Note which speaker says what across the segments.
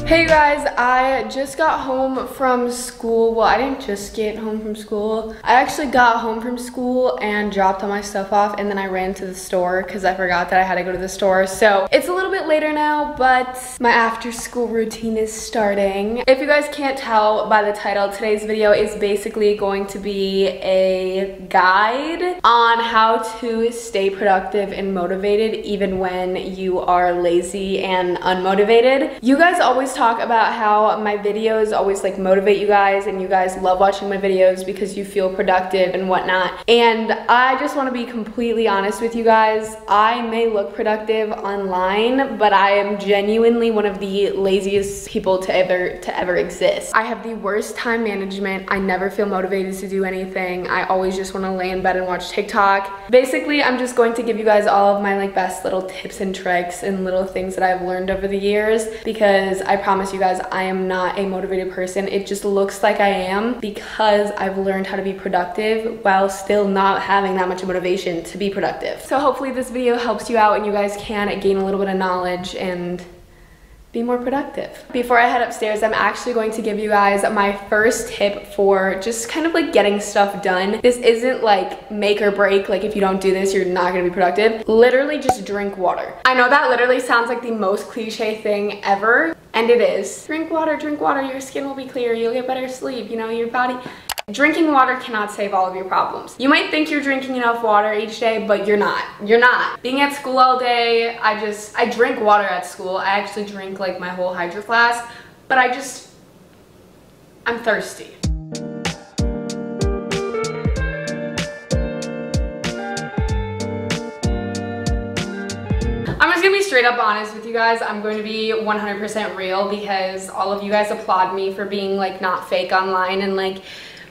Speaker 1: Hey guys, I just got home from school. Well, I didn't just get home from school. I actually got home from school and dropped all my stuff off, and then I ran to the store because I forgot that I had to go to the store. So it's a little bit later now, but my after school routine is starting. If you guys can't tell by the title, today's video is basically going to be a guide on how to stay productive and motivated even when you are lazy and unmotivated. You guys always talk about how my videos always like motivate you guys and you guys love watching my videos because you feel productive and whatnot. And I just want to be completely honest with you guys. I may look productive online, but I am genuinely one of the laziest people to ever exist. I have the worst time management. I never feel motivated to do anything. I always just want to lay in bed and watch TikTok. Basically, I'm just going to give you guys all of my like best little tips and tricks and little things that I've learned over the years, because I promise you guys I am not a motivated person. It just looks like I am because I've learned how to be productive while still not having that much motivation to be productive. So hopefully this video helps you out and you guys can gain a little bit of knowledge and be more productive. Before I head upstairs, I'm actually going to give you guys my first tip for just kind of like getting stuff done. This isn't like make or break, like if you don't do this, you're not gonna be productive. Literally just drink water. I know that literally sounds like the most cliche thing ever, and it is. Drink water, your skin will be clear, you'll get better sleep, you know, your body. Drinking water cannot save all of your problems. You might think you're drinking enough water each day, but you're not. You're not. Being at school all day, I drink water at school. I actually drink like my whole Hydro Flask, but I'm thirsty. I'm just gonna be straight up honest with you guys. I'm going to be 100% real because all of you guys applaud me for being like not fake online and like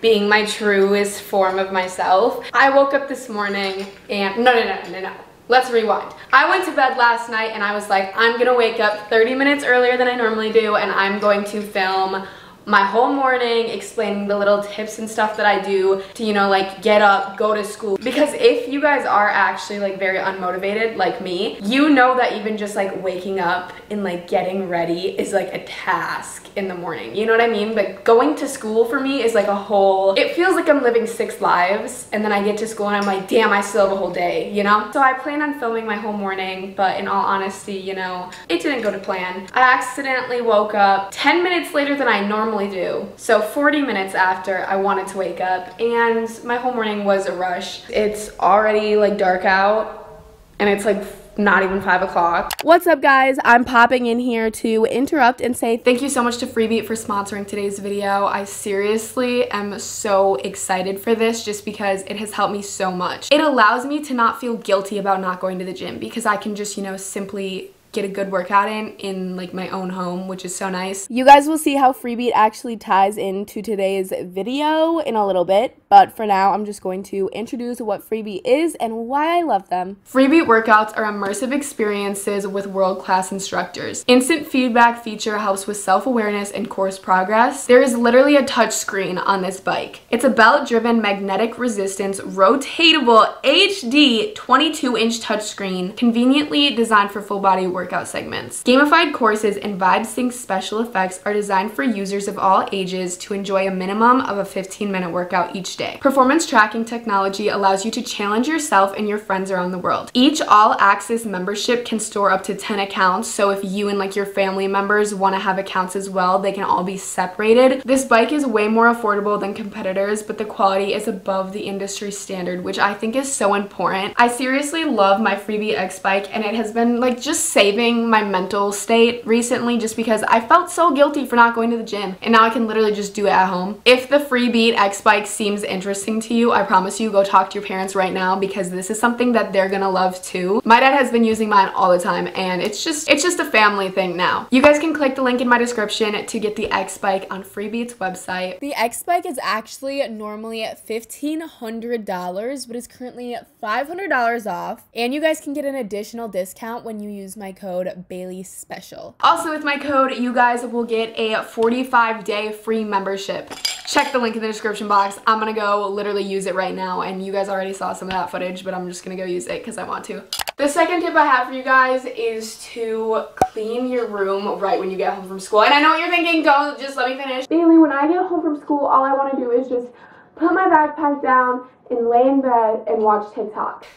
Speaker 1: being my truest form of myself. I woke up this morning and no. Let's rewind. I went to bed last night and I was like, I'm gonna wake up 30 minutes earlier than I normally do and I'm going to film my whole morning explaining the little tips and stuff that I do to, you know, like get up, go to school. Because if you guys are actually like very unmotivated like me, you know that even just like waking up and like getting ready is like a task in the morning. You know what I mean? But going to school for me is like a whole, it feels like I'm living 6 lives, and then I get to school and I'm like, damn, I still have a whole day, you know? So I plan on filming my whole morning, but in all honesty, you know, it didn't go to plan. I accidentally woke up 10 minutes later than I normally do. So 40 minutes after I wanted to wake up, and my whole morning was a rush. It's already like dark out and it's like not even 5 o'clock. What's up guys? I'm popping in here to interrupt and say thank you so much to Freebie for sponsoring today's video. I seriously am so excited for this just because it has helped me so much. It allows me to not feel guilty about not going to the gym because I can just, you know, simply get a good workout in like my own home, which is so nice. You guys will see how Freebie actually ties into today's video in a little bit, but for now I'm just going to introduce what Freebie is and why I love them. Freebie workouts are immersive experiences with world-class instructors. Instant feedback feature helps with self-awareness and course progress. There is literally a touch screen on this bike. It's a belt-driven magnetic resistance rotatable HD 22-inch touchscreen conveniently designed for full body workout segments. Gamified courses and vibe sync special effects are designed for users of all ages to enjoy a minimum of a 15-minute workout each day. Performance tracking technology allows you to challenge yourself and your friends around the world. Each all-access membership can store up to 10 accounts, so if you and like your family members want to have accounts as well, they can all be separated. This bike is way more affordable than competitors, but the quality is above the industry standard, which I think is so important. I seriously love my Freebie X bike, and it has been like just saving my mental state recently just because I felt so guilty for not going to the gym, and now I can literally just do it at home. If the Freebie X bike seems interesting to you, I promise you go talk to your parents right now because this is something that they're gonna love too. My dad has been using mine all the time and it's just a family thing now. You guys can click the link in my description to get the X bike on Freebie's website. The X bike is actually normally $1,500 but is currently $500 off, and you guys can get an additional discount when you use my code Bailey Special. Also with my code, you guys will get a 45-day free membership. Check the link in the description box. I'm gonna go literally use it right now, and you guys already saw some of that footage, but I'm just gonna go use it because I want to. The second tip I have for you guys is to clean your room right when you get home from school. And I know what you're thinking, don't, just let me finish. Bailey, when I get home from school, all I want to do is just put my backpack down and lay in bed and watch TikTok.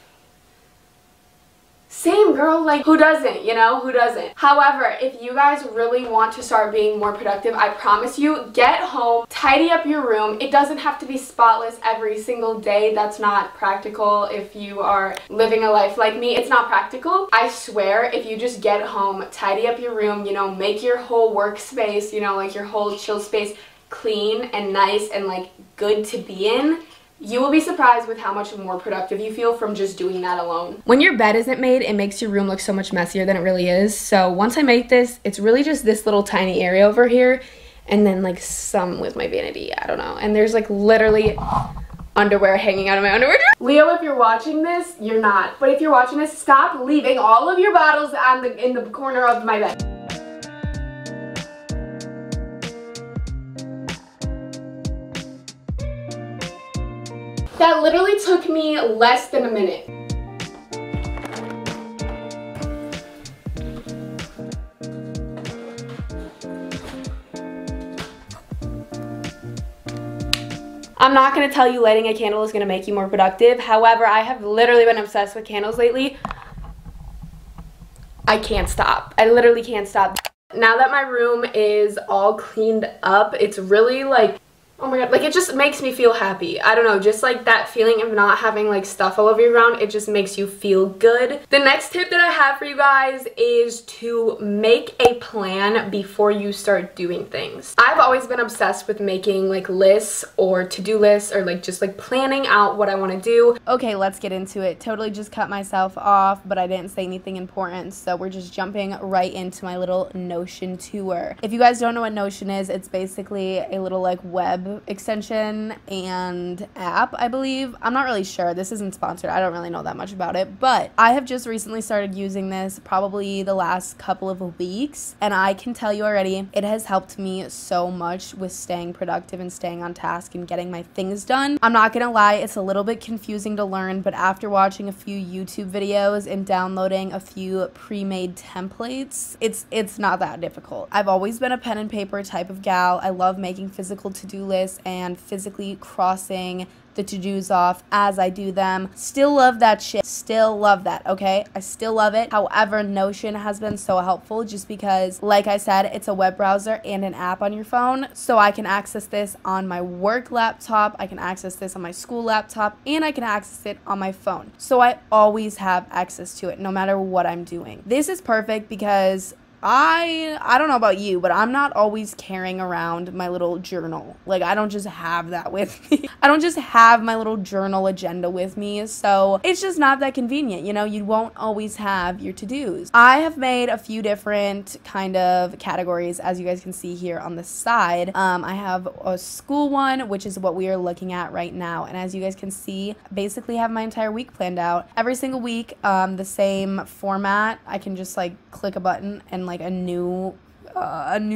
Speaker 1: Same, girl, like, who doesn't, you know, who doesn't? However, if you guys really want to start being more productive, I promise you, get home, tidy up your room. It doesn't have to be spotless every single day. That's not practical. If you are living a life like me, it's not practical. I swear, if you just get home, tidy up your room, you know, make your whole workspace, you know, like your whole chill space clean and nice and like good to be in, you will be surprised with how much more productive you feel from just doing that alone. When your bed isn't made, it makes your room look so much messier than it really is. So once I make this, it's really just this little tiny area over here and then like some with my vanity, I don't know. And there's like literally underwear hanging out of my underwear drawer. Leo, if you're watching this, you're not. But if you're watching this, stop leaving all of your bottles in the corner of my bed. That literally took me less than a minute. I'm not going to tell you lighting a candle is going to make you more productive. However, I have literally been obsessed with candles lately. I can't stop. I literally can't stop. Now that my room is all cleaned up, it's really like, oh my god, like it just makes me feel happy. I don't know, just like that feeling of not having like stuff all over your ground, it just makes you feel good. The next tip that I have for you guys is to make a plan before you start doing things. I've always been obsessed with making like lists or to-do lists or like just like planning out what I want to do. Okay, let's get into it. Totally just cut myself off, but I didn't say anything important, so we're just jumping right into my little Notion tour. If you guys don't know what Notion is, it's basically a little like web extension and app, I believe. I'm not really sure. This isn't sponsored. I don't really know that much about it, but I have just recently started using this probably the last couple of weeks, and I can tell you already, it has helped me so much with staying productive and staying on task and getting my things done. I'm not gonna lie, it's a little bit confusing to learn, but after watching a few YouTube videos and downloading a few pre-made templates, it's not that difficult. I've always been a pen and paper type of gal. I love making physical to-do lists and physically crossing the to-dos off as I do them. Still love that shit. Still love that, okay? I still love it. However, Notion has been so helpful just because, like I said, it's a web browser and an app on your phone. So I can access this on my work laptop, I can access this on my school laptop, and I can access it on my phone. So I always have access to it no matter what I'm doing. This is perfect because I don't know about you, but I'm not always carrying around my little journal. Like, I don't just have that with me. I don't just have my little journal agenda with me, so it's just not that convenient. You know, you won't always have your to-dos. I have made a few different kind of categories, as you guys can see here on the side. I have a school one, which is what we are looking at right now, and as you guys can see, basically have my entire week planned out. Every single week, the same format. I can just like click a button and like a new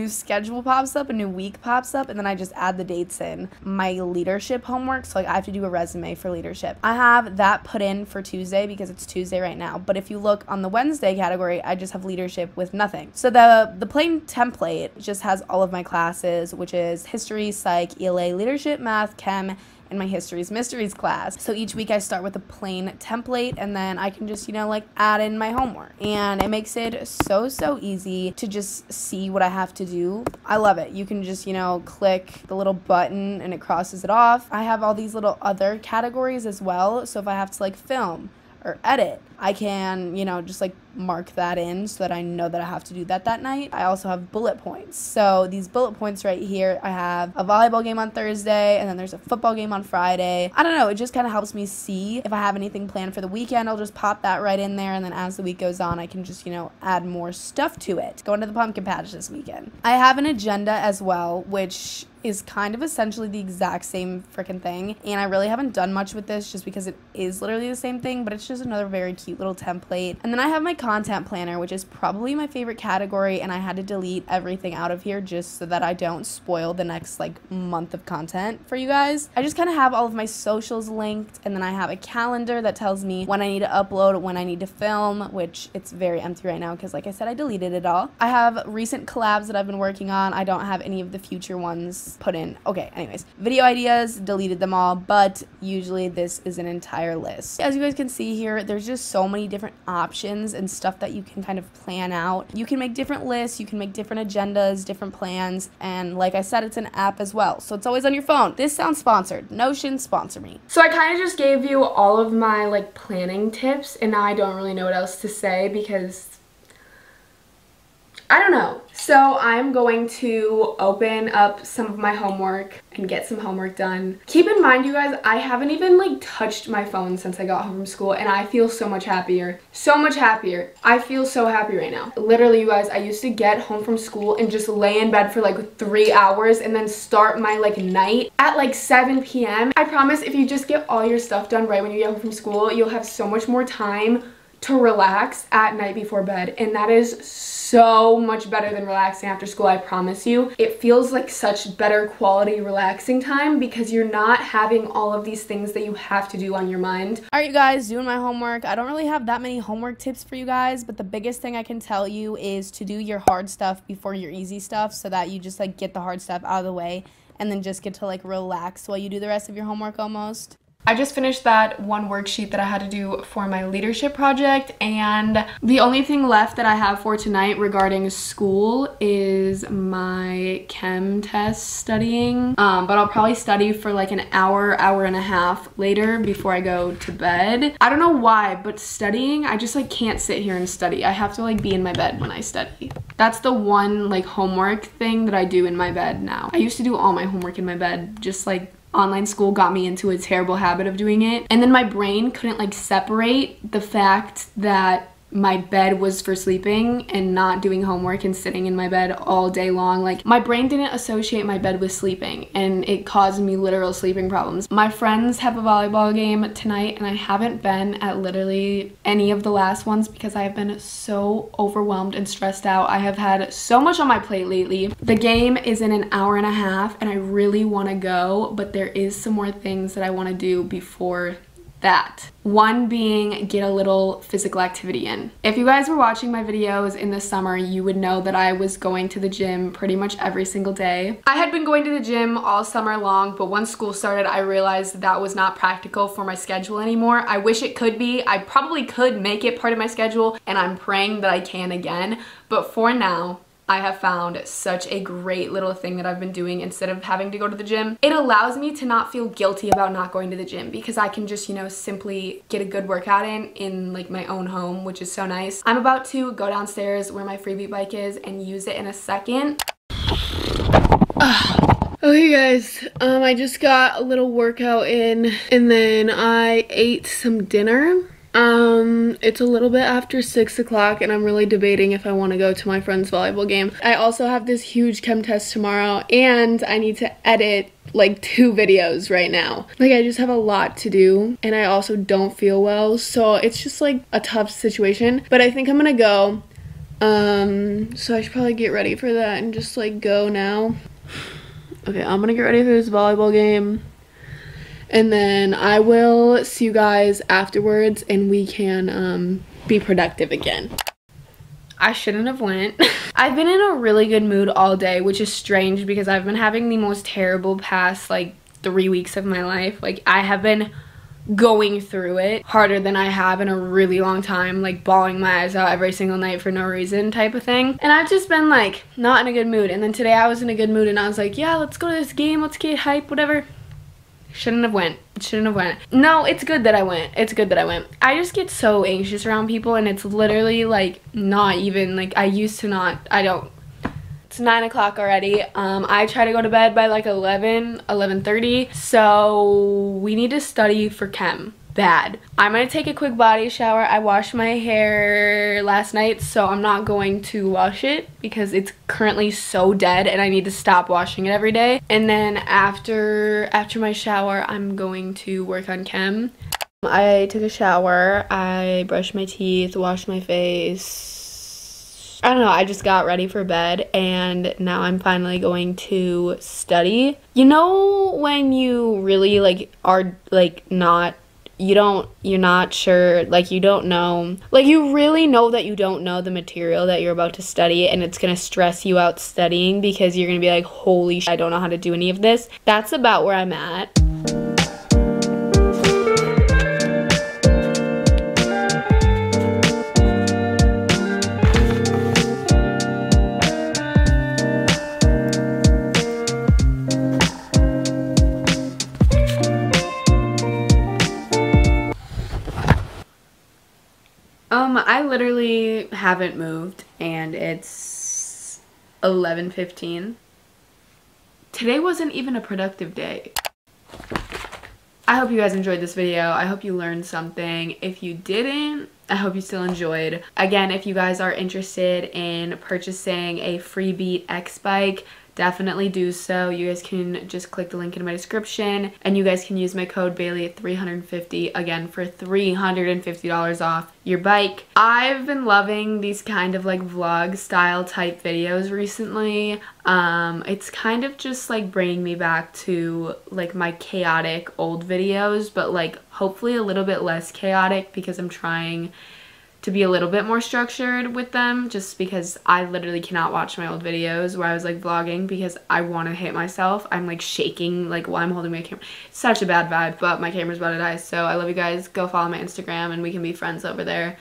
Speaker 1: schedule pops up, a new week pops up, and then I just add the dates in. My leadership homework, so like I have to do a resume for leadership. I have that put in for Tuesday because it's Tuesday right now, but if you look on the Wednesday category, I just have leadership with nothing. So the plain template just has all of my classes, which is history, psych, ELA, leadership, math, chem, in my Histories Mysteries class. So each week I start with a plain template and then I can just, you know, like add in my homework. And it makes it so easy to just see what I have to do. I love it. You can just, you know, click the little button and it crosses it off. I have all these little other categories as well. So if I have to like film or edit, I can, you know, just like mark that in so that I know that I have to do that night. I also have bullet points. So these bullet points right here, I have a volleyball game on Thursday and then there's a football game on Friday. I don't know, it just kind of helps me see if I have anything planned for the weekend. I'll just pop that right in there, and then as the week goes on, I can just, you know, add more stuff to it. Going to the pumpkin patch this weekend. I have an agenda as well, which is kind of essentially the exact same freaking thing, and I really haven't done much with this just because it is literally the same thing, but it's just another very cute little template. And then I have my content planner, which is probably my favorite category, and I had to delete everything out of here just so that I don't spoil the next like month of content for you guys. I just kind of have all of my socials linked, and then I have a calendar that tells me when I need to upload, when I need to film, which it's very empty right now because like I said, I deleted it all. I have recent collabs that I've been working on. I don't have any of the future ones put in. Okay, anyways, video ideas, deleted them all, but usually this is an entire list. As you guys can see here, there's just so many different options and stuff that you can kind of plan out. You can make different lists, you can make different agendas, different plans, and like I said, it's an app as well, so it's always on your phone. This sounds sponsored. Notion, sponsor me. So I kind of just gave you all of my like planning tips, and now I don't really know what else to say because I don't know. So I'm going to open up some of my homework and get some homework done. Keep in mind, you guys, I haven't even like touched my phone since I got home from school, and I feel so much happier. So much happier. I feel so happy right now. Literally, you guys, I used to get home from school and just lay in bed for like 3 hours and then start my like night at like 7 p.m. I promise if you just get all your stuff done right when you get home from school, you'll have so much more time to relax at night before bed, and that is so much better than relaxing after school. I promise you, it feels like such better quality relaxing time because you're not having all of these things that you have to do on your mind. All right, you guys, doing my homework. I don't really have that many homework tips for you guys, but the biggest thing I can tell you is to do your hard stuff before your easy stuff so that you just like get the hard stuff out of the way and then just get to like relax while you do the rest of your homework almost. I just finished that one worksheet that I had to do for my leadership project, and the only thing left that I have for tonight regarding school is my chem test studying, but I'll probably study for like an hour, hour and a half later before I go to bed. I don't know why, but studying, I just like can't sit here and study. I have to like be in my bed when I study. That's the one like homework thing that I do in my bed now. I used to do all my homework in my bed, just like online school got me into a terrible habit of doing it, and then my brain couldn't like separate the fact that my bed was for sleeping and not doing homework and sitting in my bed all day long. Like, my brain didn't associate my bed with sleeping, and it caused me literal sleeping problems. My friends have a volleyball game tonight, and I haven't been at literally any of the last ones because I have been so overwhelmed and stressed out. I have had so much on my plate lately. The game is in an hour and a half, and I really want to go, but there is some more things that I want to do before that. One being get a little physical activity in. If you guys were watching my videos in the summer, you would know that I was going to the gym pretty much every single day. I had been going to the gym all summer long, but once school started, I realized that was not practical for my schedule anymore. I wish it could be. I probably could make it part of my schedule, and I'm praying that I can again, but for now, I have found such a great little thing that I've been doing instead of having to go to the gym. It allows me to not feel guilty about not going to the gym because I can just, you know, simply get a good workout in like my own home, which is so nice. I'm about to go downstairs where my Freebie bike is and use it in a second. Okay guys, I just got a little workout in, and then I ate some dinner. It's a little bit after 6 o'clock, and I'm really debating if I want to go to my friend's volleyball game. I also have this huge chem test tomorrow, and I need to edit like 2 videos right now. Like, I just have a lot to do, and I also don't feel well, so it's just like a tough situation, but I think I'm gonna go. So I should probably get ready for that and just like go now. Okay, I'm gonna get ready for this volleyball game, and then I will see you guys afterwards, and we can be productive again. I shouldn't have went. I've been in a really good mood all day, which is strange because I've been having the most terrible past like 3 weeks of my life. Like, I have been going through it harder than I have in a really long time, like bawling my eyes out every single night for no reason type of thing. And I've just been like not in a good mood, and then today I was in a good mood and I was like, yeah, let's go to this game, let's get hype, whatever. Shouldn't have went. Shouldn't have went. No, it's good that I went. It's good that I went. I just get so anxious around people, and it's literally like not even like I used to not. I don't. It's 9 o'clock already. I try to go to bed by like 11:30. So we need to study for chem. Bad. I'm gonna take a quick body shower. I washed my hair last night, so I'm not going to wash it because it's currently so dead and I need to stop washing it every day. And then after my shower, I'm going to work on chem. I took a shower, I brushed my teeth, washed my face. I don't know, I just got ready for bed and now I'm finally going to study. You know when you really like are like you're not sure, like you don't know, like you really know that you don't know the material that you're about to study and it's gonna stress you out studying because you're gonna be like, holy shit, I don't know how to do any of this. That's about where I'm at. I literally haven't moved and it's 11:15. Today wasn't even a productive day. I hope you guys enjoyed this video. I hope you learned something. If you didn't, I hope you still enjoyed. Again, if you guys are interested in purchasing a Freebie X bike, definitely do so. You guys can just click the link in my description and you guys can use my code Bailey at 350 again for $350 off your bike. I've been loving these kind of like vlog style type videos recently. It's kind of just like bringing me back to like my chaotic old videos, but like hopefully a little bit less chaotic because I'm trying to be a little bit more structured with them, just because I literally cannot watch my old videos where I was like vlogging because I want to hit myself. I'm like shaking like while I'm holding my camera. It's such a bad vibe, but my camera's about to die. So I love you guys. Go follow my Instagram and we can be friends over there.